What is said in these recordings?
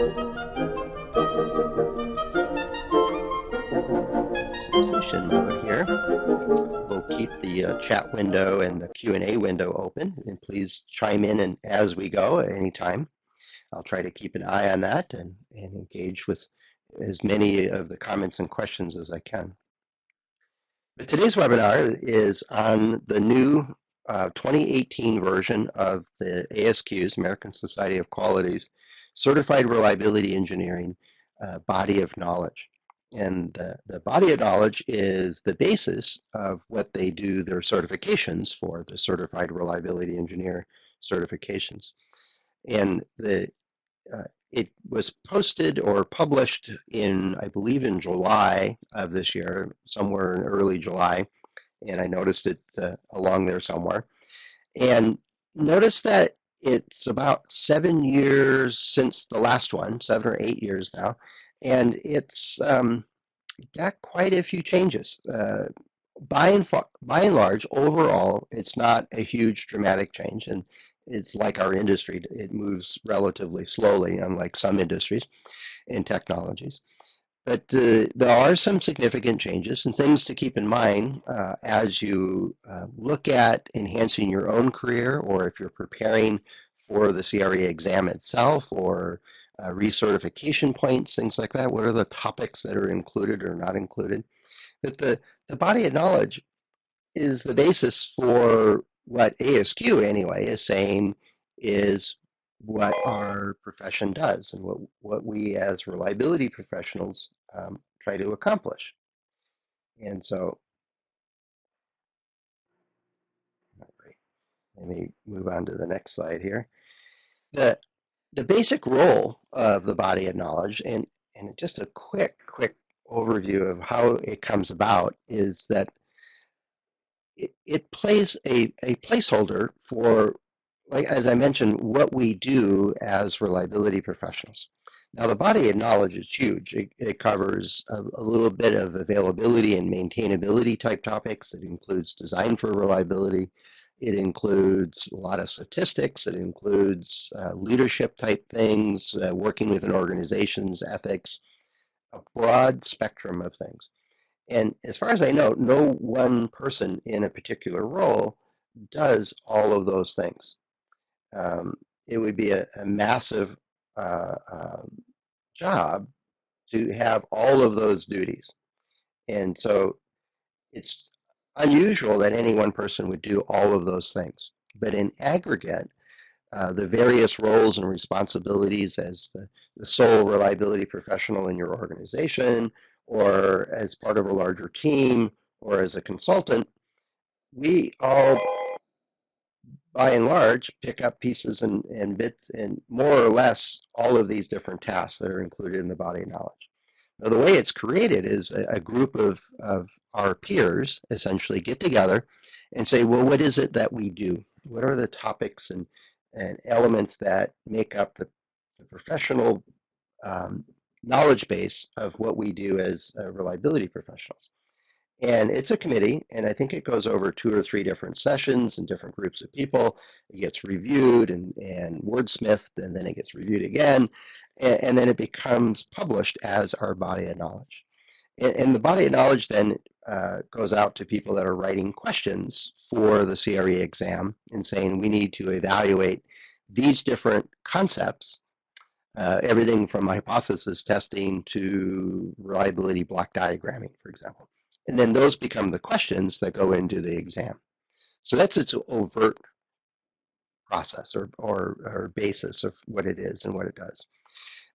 Presentation mode here. We'll keep the chat window and the Q&A window open, and please chime in and as we go at any time. I'll try to keep an eye on that and engage with as many of the comments and questions as I can. But today's webinar is on the new 2018 version of the ASQ's, American Society of Quality's, Certified Reliability Engineering body of knowledge. And the body of knowledge is the basis of what they do their certifications for, the Certified Reliability Engineer certifications. And it was posted or published in, I believe, in July of this year, somewhere in early July, and I noticed it along there somewhere. And notice that it's about 7 years since the last one, 7 or 8 years now, and it's got quite a few changes. By and large, overall, it's not a huge dramatic change, and it's like our industry, it moves relatively slowly, unlike some industries and technologies. But there are some significant changes and things to keep in mind as you look at enhancing your own career, or if you're preparing for the CRE exam itself, or recertification points, things like that. What are the topics that are included or not included? But the body of knowledge is the basis for what ASQ, anyway, is saying is what our profession does and what we as reliability professionals try to accomplish. And so, let me move on to the next slide here. The basic role of the body of knowledge, and just a quick overview of how it comes about, is that it plays a placeholder for, like as I mentioned, what we do as reliability professionals. Now, the body of knowledge is huge. It covers a little bit of availability and maintainability type topics. It includes design for reliability. It includes a lot of statistics. It includes leadership type things, working within organizations, ethics, a broad spectrum of things. And as far as I know, no one person in a particular role does all of those things. It would be a massive job to have all of those duties. And so it's unusual that any one person would do all of those things. But in aggregate, the various roles and responsibilities as the sole reliability professional in your organization, or as part of a larger team, or as a consultant, we all, by and large, pick up pieces and bits and more or less all of these different tasks that are included in the body of knowledge. Now, the way it's created is a group of our peers essentially get together and say, well, what is it that we do? What are the topics and elements that make up the professional knowledge base of what we do as reliability professionals? And it's a committee, and I think it goes over 2 or 3 different sessions and different groups of people. It gets reviewed and wordsmithed, and then it gets reviewed again, and then it becomes published as our body of knowledge. And the body of knowledge then goes out to people that are writing questions for the CRE exam and saying, we need to evaluate these different concepts, everything from hypothesis testing to reliability block diagramming, for example. And then those become the questions that go into the exam. So that's its overt process or basis of what it is and what it does.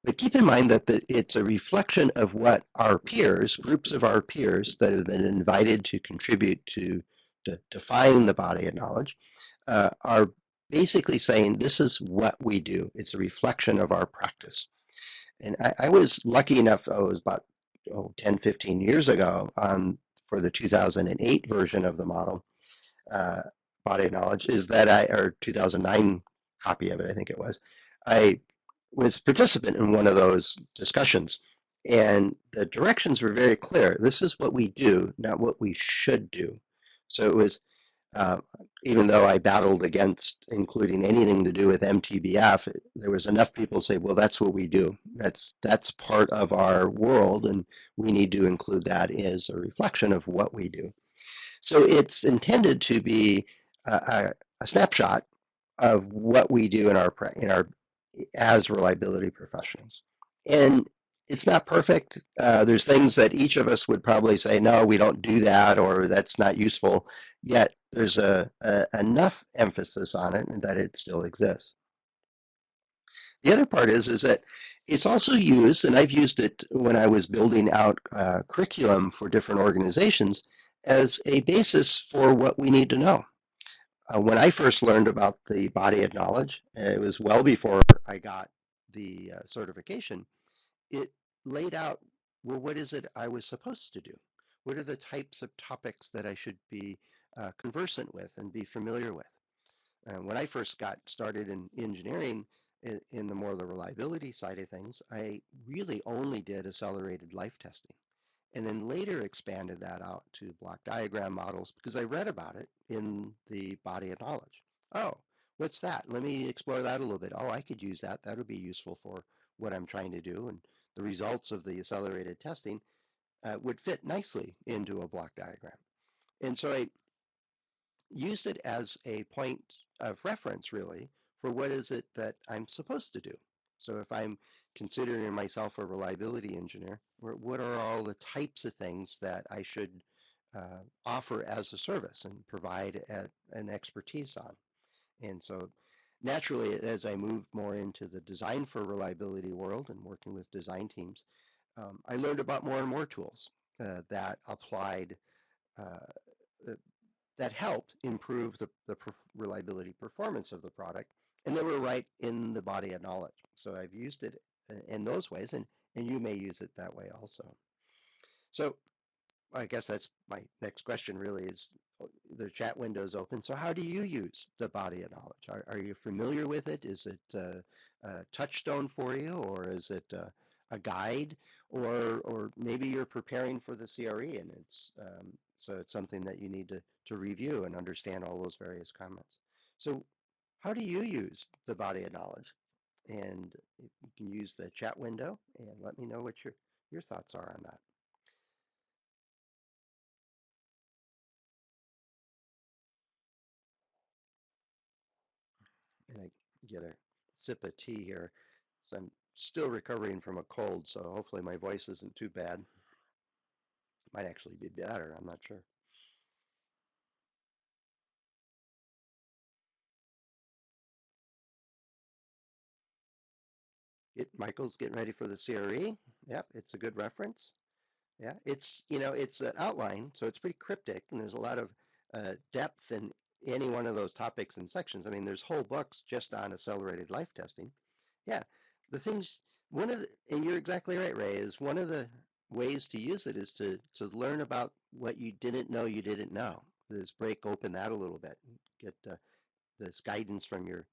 But keep in mind that it's a reflection of what our peers, groups of our peers that have been invited to contribute to define the body of knowledge, are basically saying this is what we do. It's a reflection of our practice. And I was lucky enough, it was about 10, 15 years ago, for the 2008 version of the model, body of knowledge, is that or 2009 copy of it, I think it was, I was participant in one of those discussions. And the directions were very clear. This is what we do, not what we should do. So it was uh, even though I battled against including anything to do with MTBF, there was enough people say, well, that's what we do. That's part of our world, and we need to include that as a reflection of what we do. So it's intended to be a snapshot of what we do in our as reliability professionals. And it's not perfect. There's things that each of us would probably say, no, we don't do that, or that's not useful. Yet there's a enough emphasis on it and that it still exists. The other part is that it's also used, and I've used it when I was building out curriculum for different organizations as a basis for what we need to know. When I first learned about the body of knowledge, it was well before I got the certification. It laid out, well, what is it I was supposed to do? What are the types of topics that I should be conversant with and be familiar with? When I first got started in engineering, in the more the reliability side of things, I really only did accelerated life testing, and then later expanded that out to block diagram models because I read about it in the body of knowledge. Oh, what's that? Let me explore that a little bit. Oh, I could use that. That would be useful for what I'm trying to do. And the results of the accelerated testing would fit nicely into a block diagram. And so I used it as a point of reference, really, for what is it that I'm supposed to do. So if I'm considering myself a reliability engineer, what are all the types of things that I should offer as a service and provide an expertise on? And so naturally, as I moved more into the design for reliability world and working with design teams, I learned about more and more tools that applied uh, that helped improve the reliability performance of the product, and they were right in the body of knowledge. So I've used it in those ways, and you may use it that way also. So I guess that's my next question really is the chat window is open. So how do you use the body of knowledge? Are you familiar with it? Is it a touchstone for you, or is it a guide, or maybe you're preparing for the CRE and so it's something that you need to review and understand all those various comments. So how do you use the body of knowledge? And you can use the chat window and let me know what your thoughts are on that. And I get a sip of tea here. So I'm still recovering from a cold, so hopefully my voice isn't too bad. It might actually be better. I'm not sure. Michael's getting ready for the CRE. Yep, it's a good reference. Yeah, it's an outline, so it's pretty cryptic, and there's a lot of depth in any one of those topics and sections. I mean, there's whole books just on accelerated life testing. Yeah, the things and you're exactly right, Ray, is one of the ways to use it is to learn about what you didn't know you didn't know. Is break open that a little bit, get this guidance from your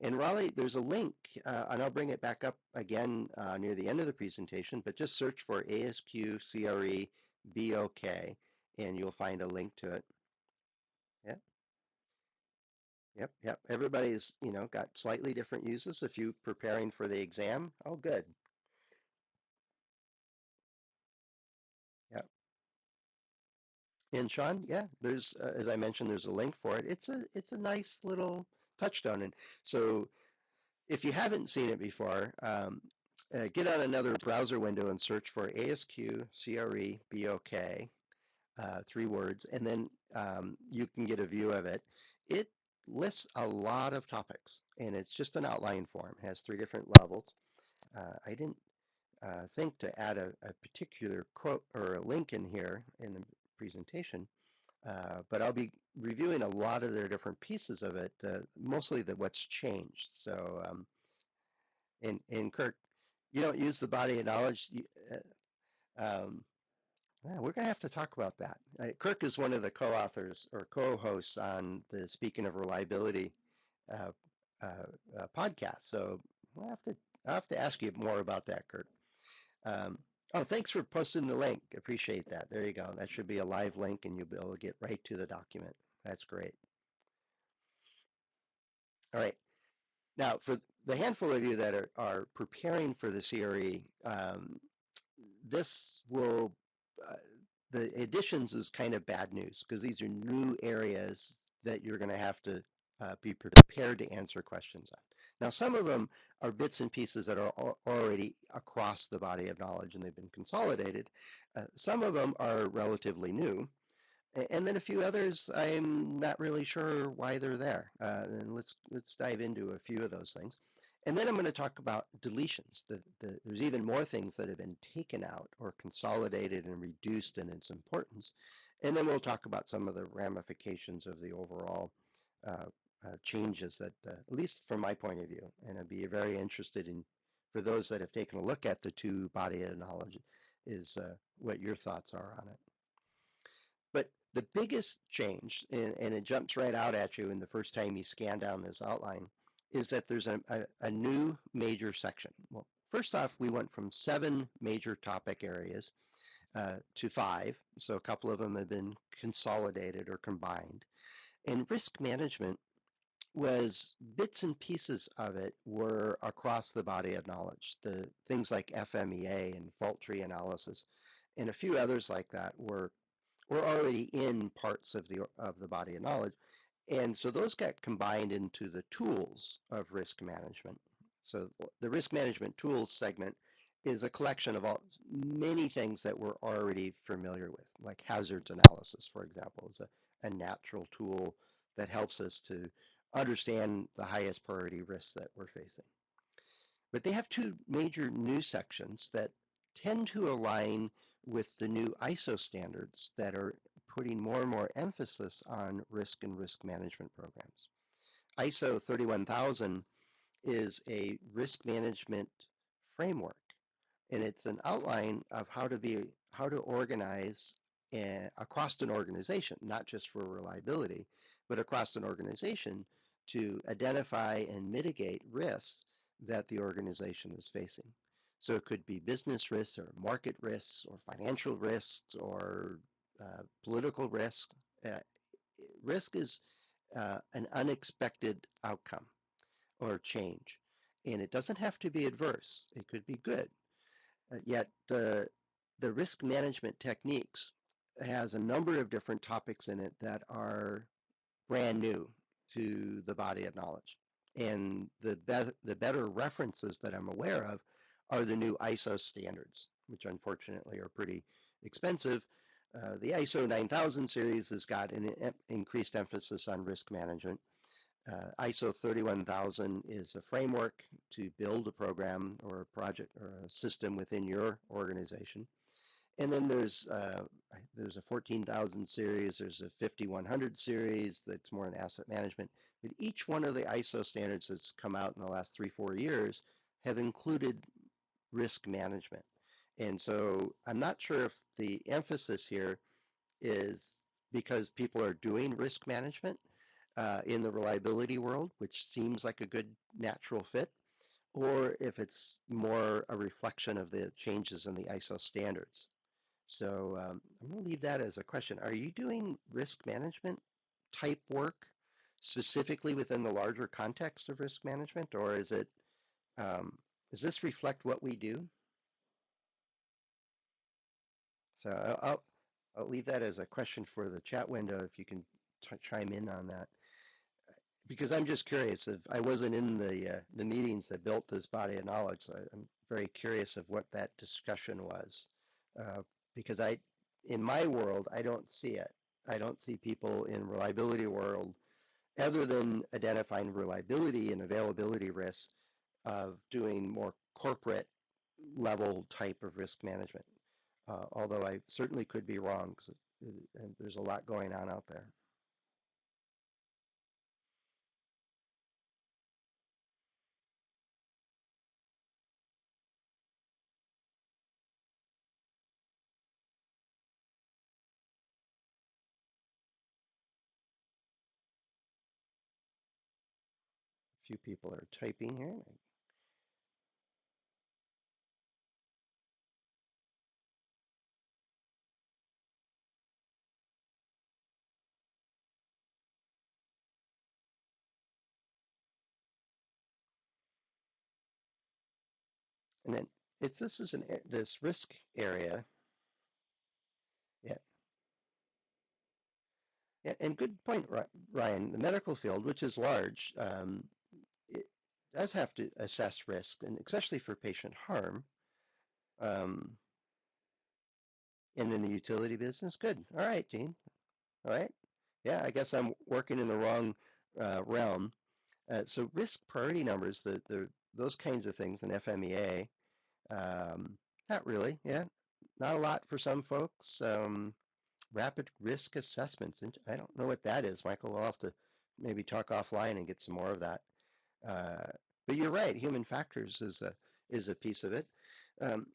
and Raleigh, there's a link, and I'll bring it back up again near the end of the presentation, but just search for ASQ CRE BOK, and you'll find a link to it. Yep, yep. Everybody's, got slightly different uses if you're preparing for the exam. Oh, good. Yep. And Sean, yeah, there's, as I mentioned, there's a link for it. It's a nice little touchstone. And so if you haven't seen it before, get on another browser window and search for ASQ CRE BOK, 3 words, and then you can get a view of it. It lists a lot of topics, and it's just an outline form. It has 3 different levels. I didn't think to add a particular quote or a link in here in the presentation, but I'll be reviewing a lot of their different pieces of it, mostly what's changed. So and Kirk, you don't use the body of knowledge. Yeah, we're going to have to talk about that. Kirk is one of the co-authors or co-hosts on the Speaking of Reliability uh, podcast. So I'll have to ask you more about that, Kirk. Oh, thanks for posting the link. Appreciate that. There you go. That should be a live link, and you'll be able to get right to the document. That's great. All right. Now, for the handful of you that are preparing for the CRE, this will, uh, the additions is kind of bad news because these are new areas that you're going to have to be prepared to answer questions on. Now, some of them are bits and pieces that are already across the body of knowledge and they've been consolidated. Some of them are relatively new. And then a few others, I'm not really sure why they're there. And let's dive into a few of those things. And then I'm going to talk about deletions. There's even more things that have been taken out or consolidated and reduced in its importance. And then we'll talk about some of the ramifications of the overall uh, changes that, at least from my point of view, and I'd be very interested in, for those that have taken a look at the two body of knowledge, is what your thoughts are on it. But the biggest change, and it jumps right out at you in the first time you scan down this outline, is that there's a new major section. Well, first off, we went from 7 major topic areas to 5, so a couple of them have been consolidated or combined. And risk management was bits and pieces of it were across the body of knowledge. The things like FMEA and fault tree analysis and a few others like that were already in parts of the body of knowledge. And so those got combined into the tools of risk management. So the risk management tools segment is a collection of many things that we're already familiar with, like hazards analysis, for example, is a natural tool that helps us to understand the highest priority risks that we're facing. But they have two major new sections that tend to align with the new ISO standards that are putting more and more emphasis on risk and risk management programs. ISO 31000 is a risk management framework, and it's an outline of how to organize across an organization, not just for reliability, but across an organization to identify and mitigate risks that the organization is facing. So it could be business risks or market risks or financial risks or political risks. Uh, Risk is an unexpected outcome or change, and it doesn't have to be adverse. It could be good. Yet the risk management techniques has a number of different topics in it that are brand new to the body of knowledge. And the better references that I'm aware of are the new ISO standards, which unfortunately are pretty expensive. The ISO 9000 series has got an increased emphasis on risk management. ISO 31000 is a framework to build a program or a project or a system within your organization. And then there's a 14,000 series, there's a 5100 series that's more in asset management. But each one of the ISO standards that's come out in the last 3-4 years have included risk management. And so I'm not sure if the emphasis here is because people are doing risk management in the reliability world, which seems like a good natural fit, or if it's more a reflection of the changes in the ISO standards. So I'm going to leave that as a question. Are you doing risk management type work specifically within the larger context of risk management, or is it does this reflect what we do? So I'll leave that as a question for the chat window if you can chime in on that. Because I'm just curious. If I wasn't in the meetings that built this body of knowledge, so I'm very curious of what that discussion was. Uh, because in my world, I don't see it. I don't see people in reliability world, other than identifying reliability and availability risks, of doing more corporate level type of risk management. Although I certainly could be wrong because there's a lot going on out there. A few people are typing here. And then this is this risk area. Yeah, yeah, and good point, Ryan. The medical field, which is large, it does have to assess risk, and especially for patient harm. Um, and in the utility business, good. All right, Gene. All right. Yeah, I guess I'm working in the wrong realm. So risk priority numbers, those kinds of things in FMEA, um, not really. Yeah, not a lot for some folks. Rapid risk assessments. I don't know what that is, Michael. We'll have to maybe talk offline and get some more of that. Uh, but you're right. Human factors is a piece of it. Um,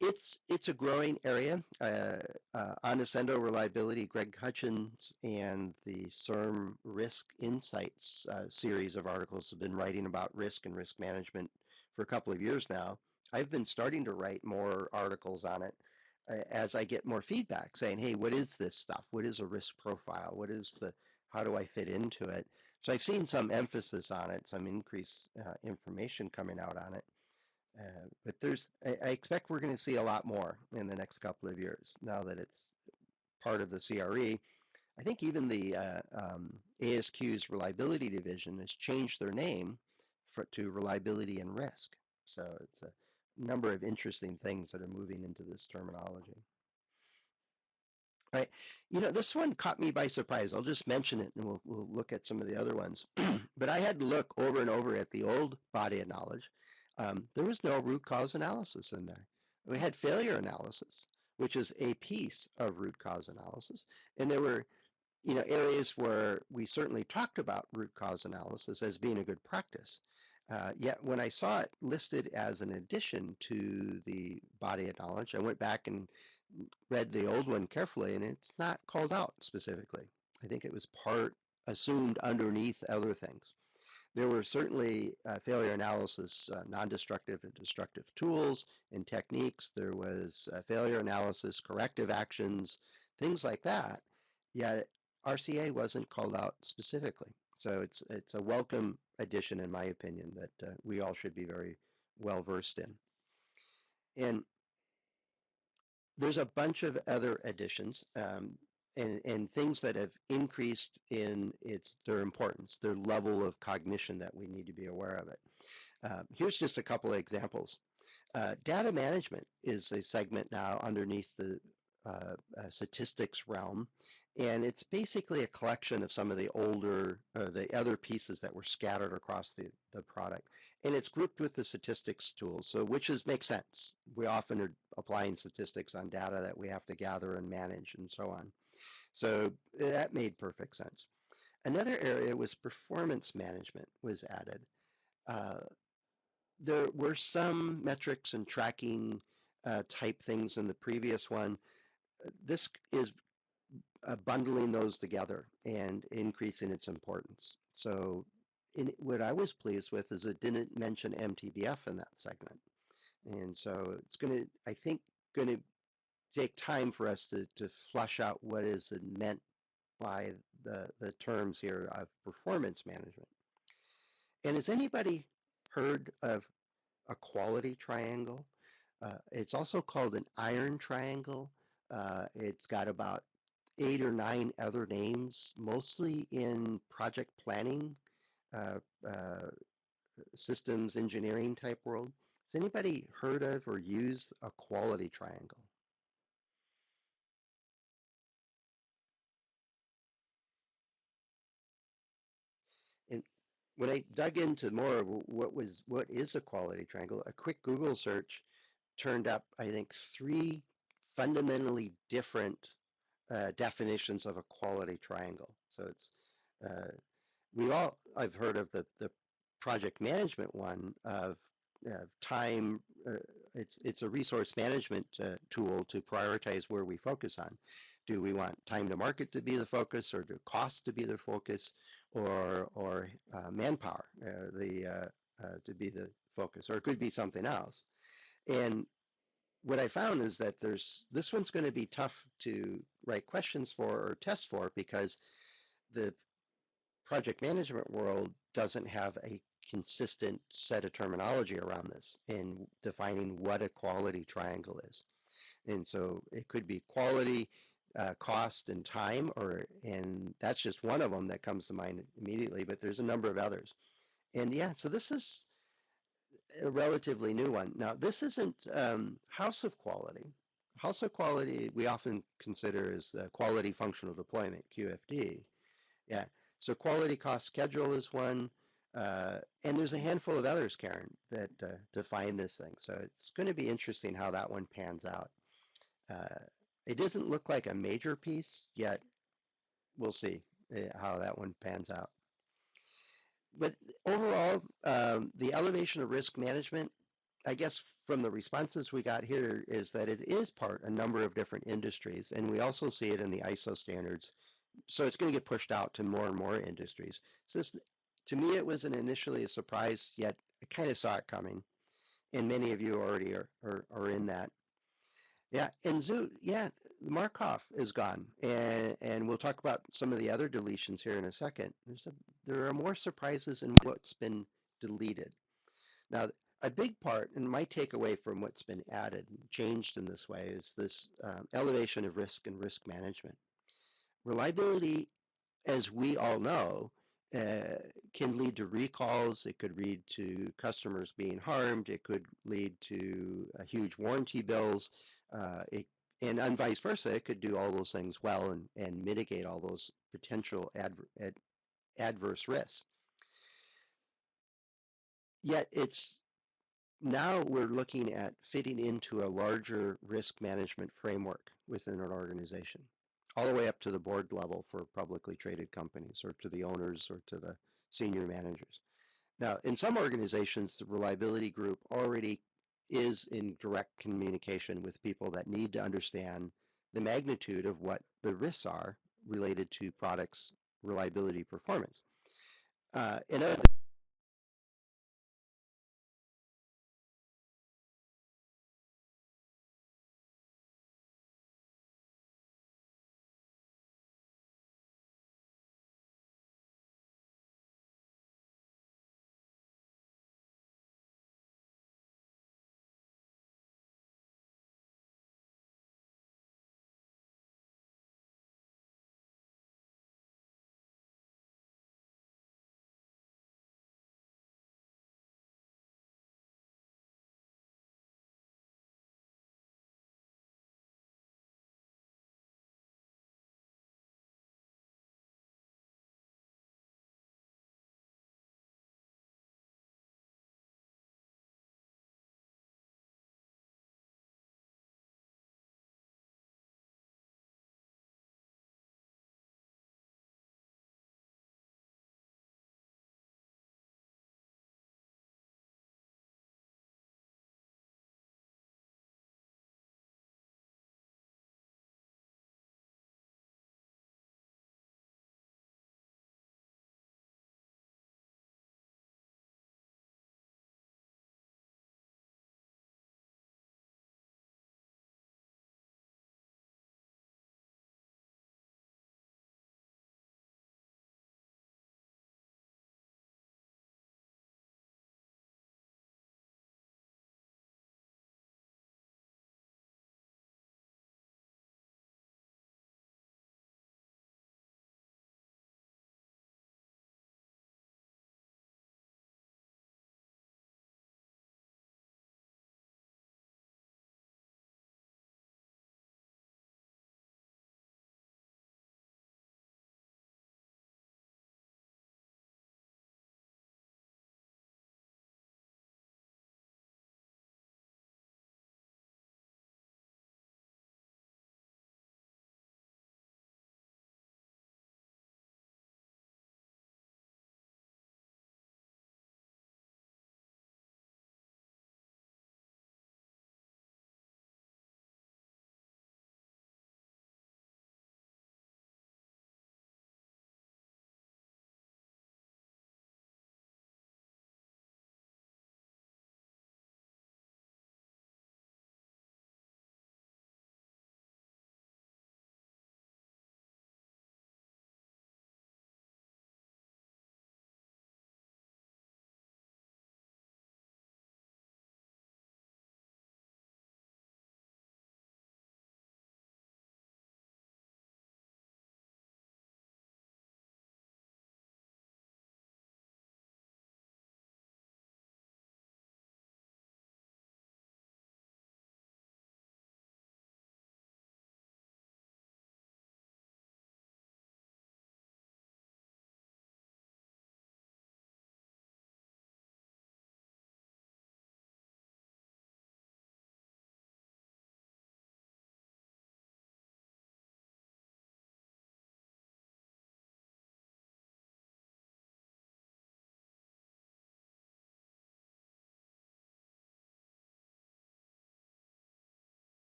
it's a growing area. Onasendo Reliability, Greg Hutchins, and the CERM Risk Insights series of articles have been writing about risk and risk management for a couple of years now. I've been starting to write more articles on it as I get more feedback saying, hey, what is this stuff? What is a risk profile? How do I fit into it? So I've seen some emphasis on it, some increased information coming out on it. I expect we're going to see a lot more in the next couple of years now that it's part of the CRE. I think even the ASQ's reliability division has changed their name to reliability and risk. So it's a number of interesting things that are moving into this terminology. Right. This one caught me by surprise. I'll just mention it and we'll look at some of the other ones. But I had to look over and over at the old body of knowledge. There was no root cause analysis in there. We had failure analysis, which is a piece of root cause analysis. And there were, areas where we certainly talked about root cause analysis as being a good practice. Yet when I saw it listed as an addition to the body of knowledge, I went back and read the old one carefully, and it's not called out specifically. I think it was assumed underneath other things. There were certainly failure analysis, non-destructive and destructive tools and techniques. There was failure analysis, corrective actions, things like that. Yet RCA wasn't called out specifically. So it's a welcome addition, in my opinion, that we all should be very well versed in. And there's a bunch of other additions and things that have increased in their importance, their level of cognition that we need to be aware of it. Here's just a couple of examples. Data management is a segment now underneath the statistics realm, and it's basically a collection of some of the the other pieces that were scattered across the product. And it's grouped with the statistics tools, so makes sense. We often are applying statistics on data that we have to gather and manage and so on. So that made perfect sense. Another area was performance management was added. Uh, there were some metrics and tracking type things in the previous one. This is bundling those together and increasing its importance. So what I was pleased with is it didn't mention MTBF in that segment. And so it's going to, I think, going to take time for us to flush out what is meant by the terms here of performance management. And has anybody heard of a quality triangle? It's also called an iron triangle. It's got about 8 or 9 other names, mostly in project planning, uh, uh, systems engineering type world. Has anybody heard of or used a quality triangle? And when I dug into more of what is a quality triangle, a quick Google search turned up, I think, 3 fundamentally different definitions of a quality triangle. So uh, I've heard of the project management one of time. It's a resource management tool to prioritize where we focus on. Do we want time to market to be the focus, or do cost to be the focus, or manpower to be the focus, or it could be something else. And what I found is that this one's going to be tough to write questions for or test for because the project management world doesn't have a consistent set of terminology around this in defining what a quality triangle is. And so it could be quality, cost, and time, and that's just one of them that comes to mind immediately, but there's a number of others. And yeah, so this is a relatively new one. Now, this isn't House of Quality. House of Quality we often consider as quality functional deployment, QFD. Yeah. So quality cost schedule is one, and there's a handful of others, Karen, that define this thing. So it's going to be interesting how that one pans out. Uh, it doesn't look like a major piece yet. We'll see how that one pans out. But overall, the elevation of risk management, I guess from the responses we got here is that it is part a number of different industries, and we also see it in the ISO standards. So it's going to get pushed out to more and more industries. So this, to me, it was initially a surprise, yet I kind of saw it coming, and many of you already are in that. Yeah, and Zoo, yeah, Markov is gone, and we'll talk about some of the other deletions here in a second. There are more surprises in what's been deleted. Now, a big part, and my takeaway from what's been added and changed in this way, is this elevation of risk and risk management. Reliability, as we all know, can lead to recalls. It could lead to customers being harmed. It could lead to huge warranty bills. It, and vice versa, it could do all those things well and mitigate all those potential adverse risks. Yet it's now we're looking at fitting into a larger risk management framework within an organization, all the way up to the board level for publicly traded companies or to the owners or to the senior managers. Now, in some organizations, the reliability group already is in direct communication with people that need to understand the magnitude of what the risks are related to products' reliability performance. In other